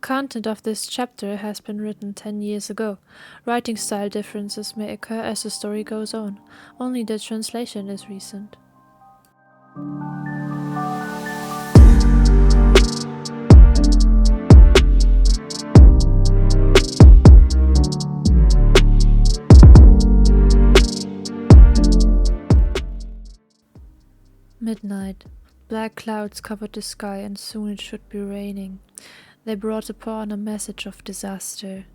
content of this chapter has been written 10 years ago. Writing style differences may occur as the story goes on. Only the translation is recent. Midnight. Black clouds covered the sky, and soon it should be raining. They brought upon a message of disaster.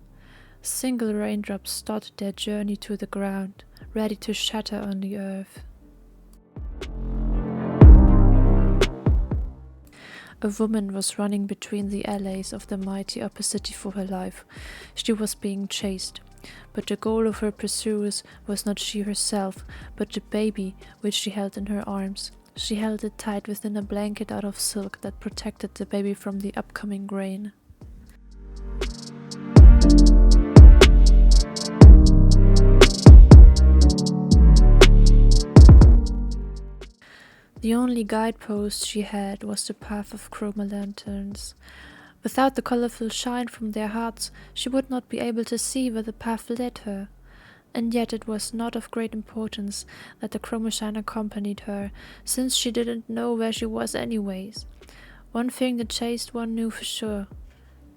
Single raindrops started their journey to the ground, ready to shatter on the earth. A woman was running between the alleys of the mighty upper city for her life. She was being chased, but the goal of her pursuers was not she herself, but the baby which she held in her arms. She held it tight within a blanket out of silk that protected the baby from the upcoming rain. The only guidepost she had was the path of chroma lanterns. Without the colorful shine from their hearts, she would not be able to see where the path led her. And yet it was not of great importance that the chroma shine accompanied her, since she didn't know where she was anyways. One thing the chased one knew for sure.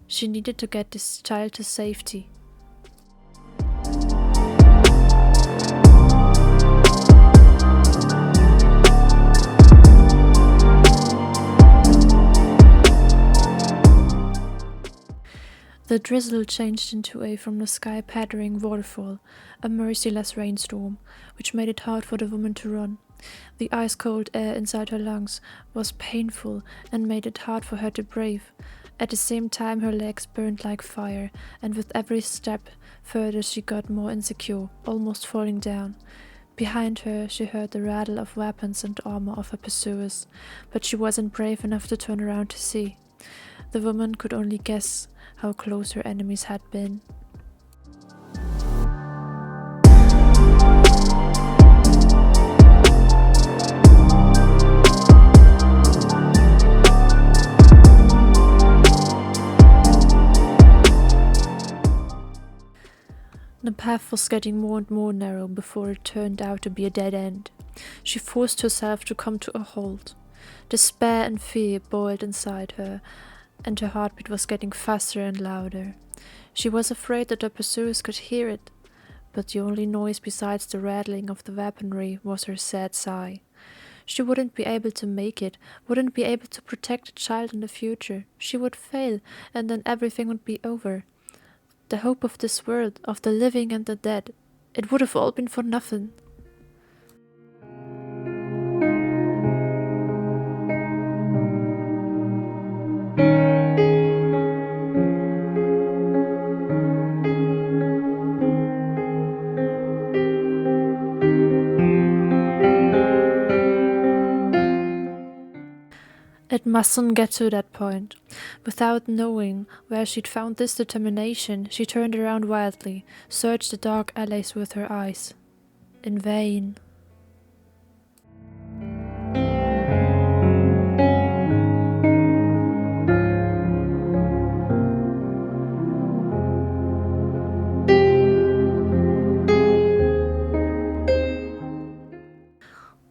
She needed to get this child to safety. The drizzle changed into a from the sky pattering waterfall, a merciless rainstorm, which made it hard for the woman to run. The ice-cold air inside her lungs was painful and made it hard for her to breathe. At the same time her legs burned like fire, and with every step further she got more insecure, almost falling down. Behind her she heard the rattle of weapons and armor of her pursuers, but she wasn't brave enough to turn around to see. The woman could only guess how close her enemies had been. The path was getting more and more narrow before it turned out to be a dead end. She forced herself to come to a halt. Despair and fear boiled inside her, and her heartbeat was getting faster and louder. She was afraid that her pursuers could hear it, but the only noise besides the rattling of the weaponry was her sad sigh. She wouldn't be able to make it, wouldn't be able to protect the child in the future. She would fail, and then everything would be over. The hope of this world, of the living and the dead, it would have all been for nothing. It mustn't get to that point. Without knowing where she'd found this determination, she turned around wildly, searched the dark alleys with her eyes. In vain.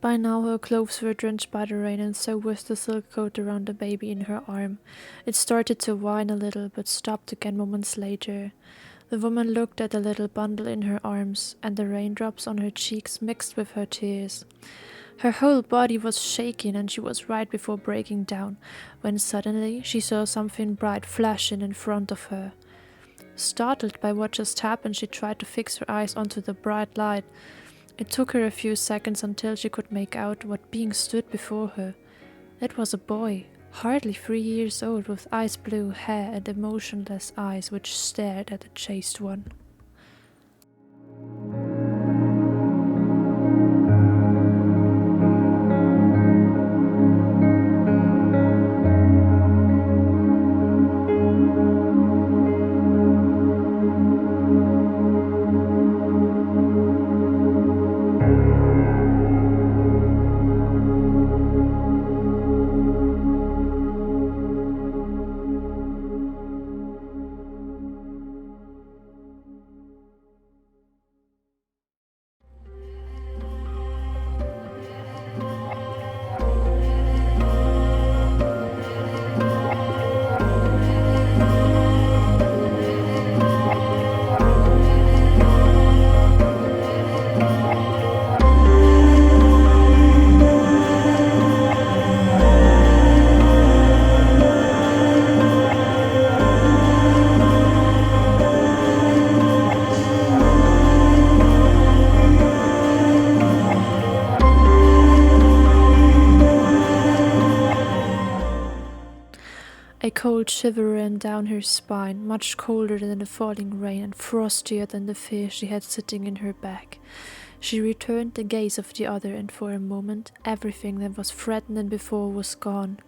By now her clothes were drenched by the rain, and so was the silk coat around the baby in her arm. It started to whine a little, but stopped again moments later. The woman looked at the little bundle in her arms, and the raindrops on her cheeks mixed with her tears. Her whole body was shaking, and she was right before breaking down, when suddenly she saw something bright flashing in front of her. Startled by what just happened, she tried to fix her eyes onto the bright light. It took her a few seconds until she could make out what being stood before her. It was a boy, hardly 3 years old, with ice blue hair and emotionless eyes which stared at the chased one. cold shiver ran down her spine, much colder than the falling rain and frostier than the fear she had sitting in her back. She returned the gaze of the other, and for a moment everything that was threatening before was gone.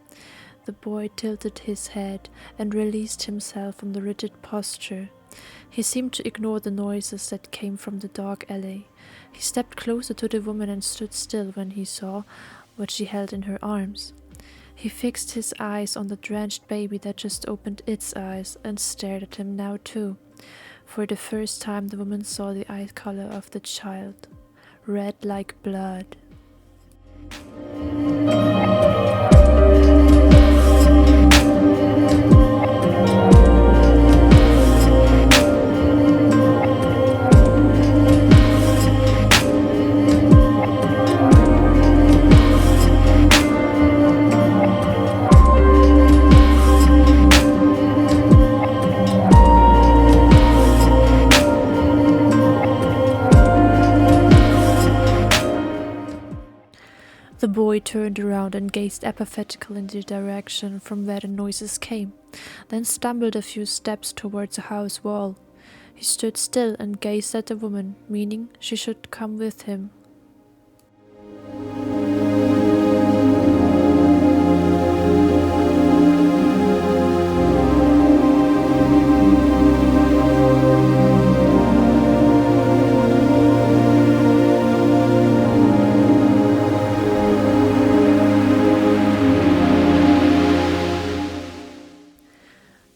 The boy tilted his head and released himself from the rigid posture. He seemed to ignore the noises that came from the dark alley. He stepped closer to the woman and stood still when he saw what she held in her arms. He fixed his eyes on the drenched baby that just opened its eyes and stared at him now too. For the first time the woman saw the eye color of the child, red like blood. The boy turned around and gazed apathetically in the direction from where the noises came, then stumbled a few steps towards the house wall. He stood still and gazed at the woman, meaning she should come with him.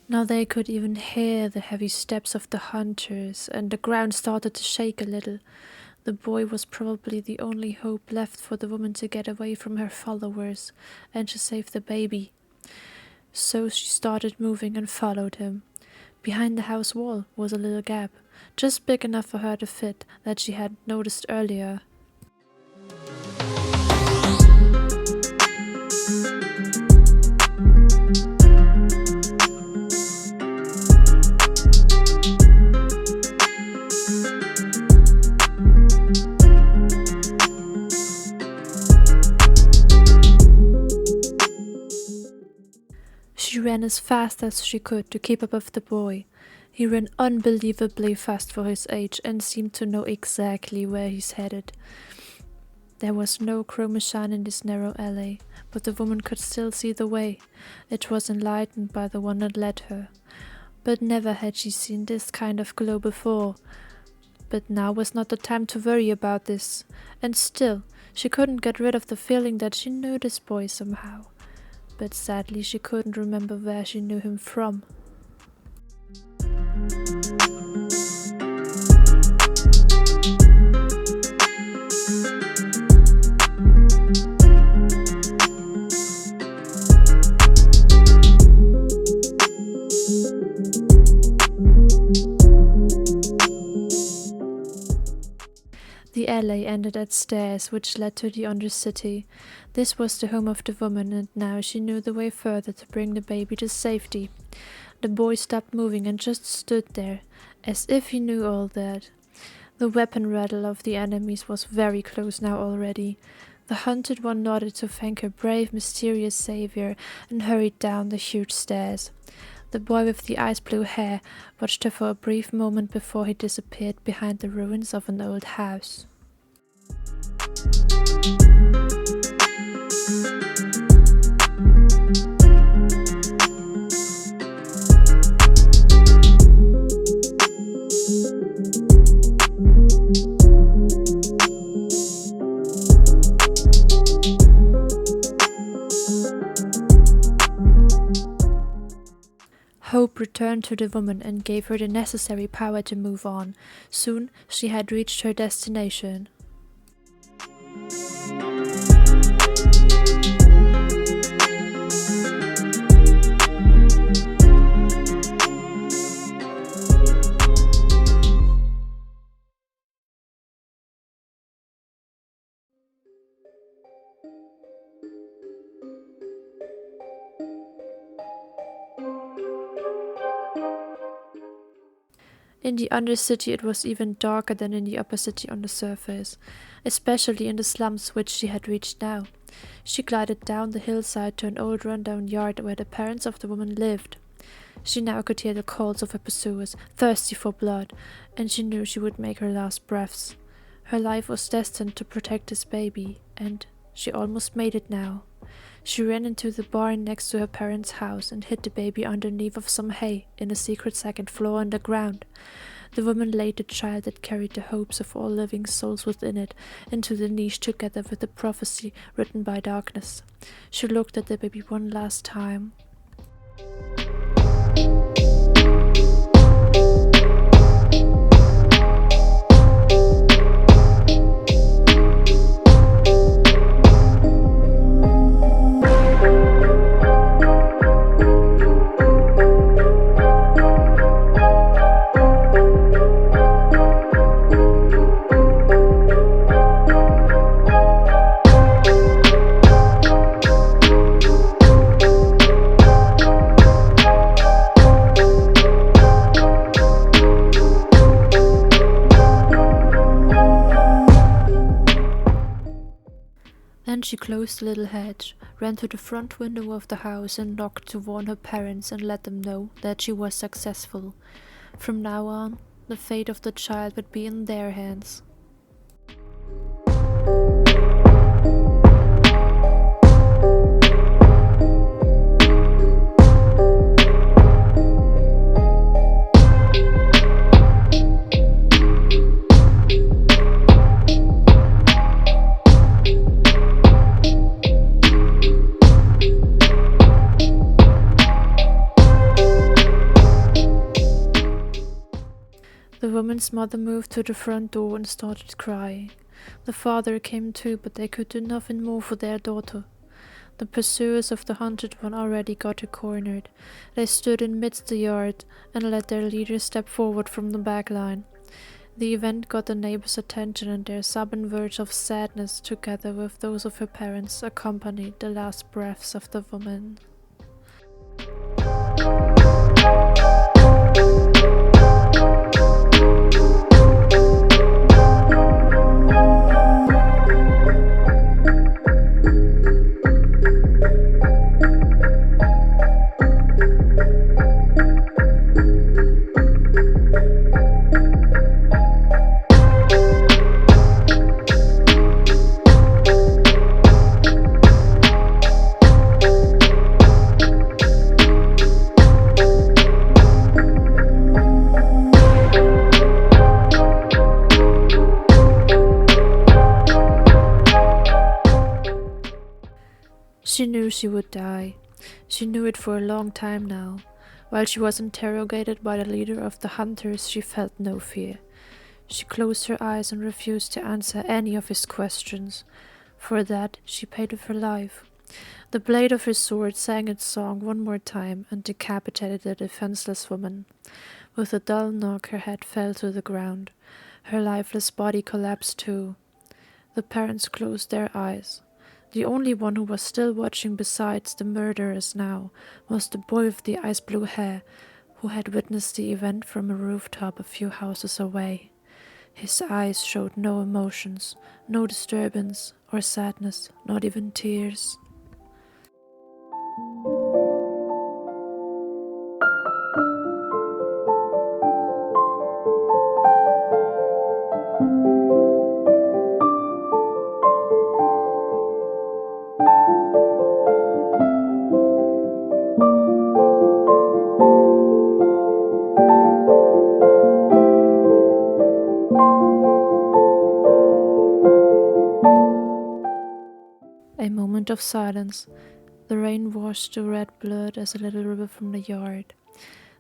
Now they could even hear the heavy steps of the hunters, and the ground started to shake a little. The boy was probably the only hope left for the woman to get away from her followers and to save the baby. So she started moving and followed him. Behind the house wall was a little gap, just big enough for her to fit, that she had noticed earlier. She ran as fast as she could to keep up with the boy. He ran unbelievably fast for his age and seemed to know exactly where he's headed. There was no chromoshan in this narrow alley, but the woman could still see the way. It was enlightened by the one that led her. But never had she seen this kind of glow before. But now was not the time to worry about this, and still, she couldn't get rid of the feeling that she knew this boy somehow. But sadly she couldn't remember where she knew him from. The alley ended at stairs which led to the undercity. This was the home of the woman, and now she knew the way further to bring the baby to safety. The boy stopped moving and just stood there, as if he knew all that. The weapon rattle of the enemies was very close now already. The hunted one nodded to thank her brave, mysterious savior and hurried down the huge stairs. The boy with the ice blue hair watched her for a brief moment before he disappeared behind the ruins of an old house. Hope returned to the woman and gave her the necessary power to move on. Soon she had reached her destination. In the undercity it was even darker than in the upper city on the surface, especially in the slums which she had reached now. She glided down the hillside to an old rundown yard where the parents of the woman lived. She now could hear the calls of her pursuers, thirsty for blood, and she knew she would make her last breaths. Her life was destined to protect this baby, and she almost made it now. She ran into the barn next to her parents' house and hid the baby underneath of some hay in a secret second floor underground. The woman laid the child that carried the hopes of all living souls within it into the niche together with the prophecy written by darkness. She looked at the baby one last time. Then she closed the little hedge, ran to the front window of the house and knocked to warn her parents and let them know that she was successful. From now on, the fate of the child would be in their hands. The woman's mother moved to the front door and started crying. The father came too, but they could do nothing more for their daughter. The pursuers of the hunted one already got her cornered. They stood in midst the yard and let their leader step forward from the back line. The event got the neighbors' attention, and their sudden words of sadness, together with those of her parents, accompanied the last breaths of the woman. She knew she would die. She knew it for a long time now. While she was interrogated by the leader of the hunters, she felt no fear. She closed her eyes and refused to answer any of his questions. For that, she paid with her life. The blade of her sword sang its song one more time and decapitated the defenseless woman. With a dull knock, her head fell to the ground. Her lifeless body collapsed too. The parents closed their eyes. The only one who was still watching besides the murderers now was the boy with the ice blue hair, who had witnessed the event from a rooftop a few houses away. His eyes showed no emotions, no disturbance or sadness, not even tears. A moment of silence. The rain washed the red blood as a little river from the yard.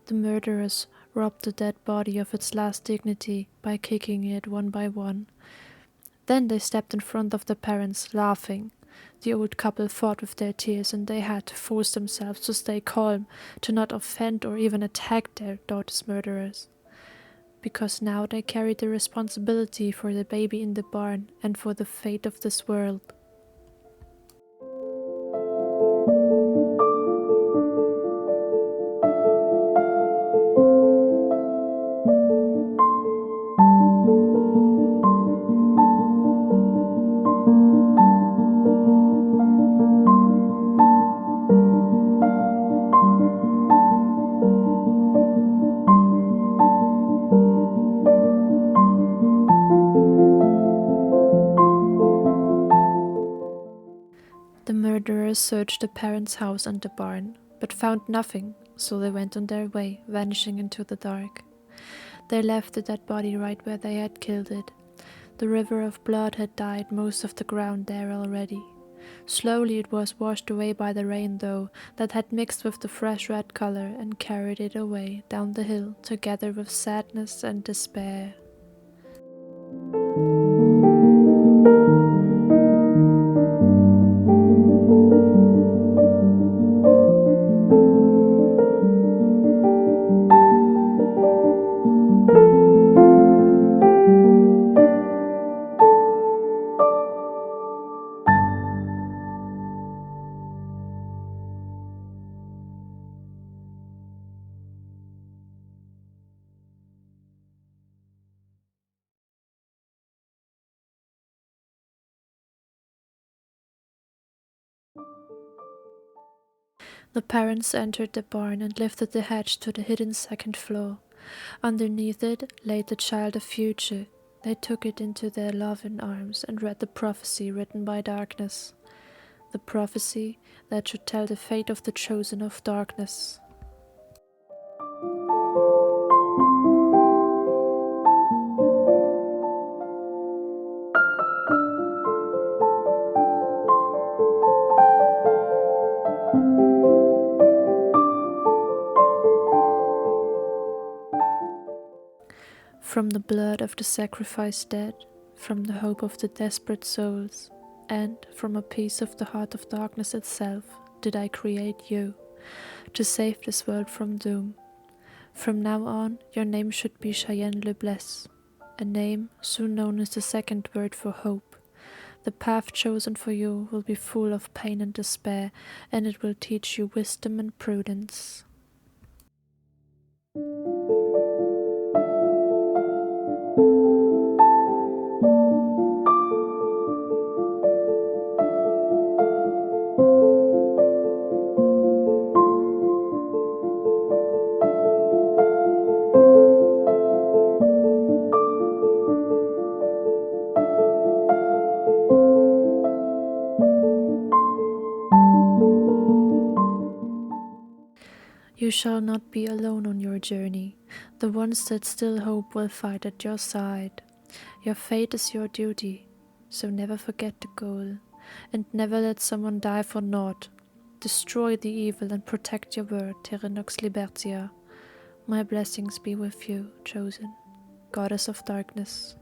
The murderers robbed the dead body of its last dignity by kicking it one by one. Then they stepped in front of the parents, laughing. The old couple fought with their tears, and they had to force themselves to stay calm, to not offend or even attack their daughter's murderers. Because now they carried the responsibility for the baby in the barn and for the fate of this world. explorers searched the parents' house and the barn, but found nothing, so they went on their way, vanishing into the dark. They left the dead body right where they had killed it. The river of blood had dyed most of the ground there already. Slowly it was washed away by the rain, though, that had mixed with the fresh red color and carried it away down the hill, together with sadness and despair. The parents entered the barn and lifted the hatch to the hidden second floor. Underneath it lay the child of future. They took it into their loving arms and read the prophecy written by darkness. The prophecy that should tell the fate of the chosen of darkness. From the blood of the sacrificed dead, from the hope of the desperate souls, and from a piece of the heart of darkness itself, did I create you, to save this world from doom. From now on, your name should be Cheyenne Le Blesse, a name soon known as the second word for hope. The path chosen for you will be full of pain and despair, and it will teach you wisdom and prudence. You shall not be alone on your journey. The ones that still hope will fight at your side. Your fate is your duty, so never forget the goal, and never let someone die for naught. Destroy the evil and protect your word, Terenox Libertia. My blessings be with you, chosen, goddess of darkness.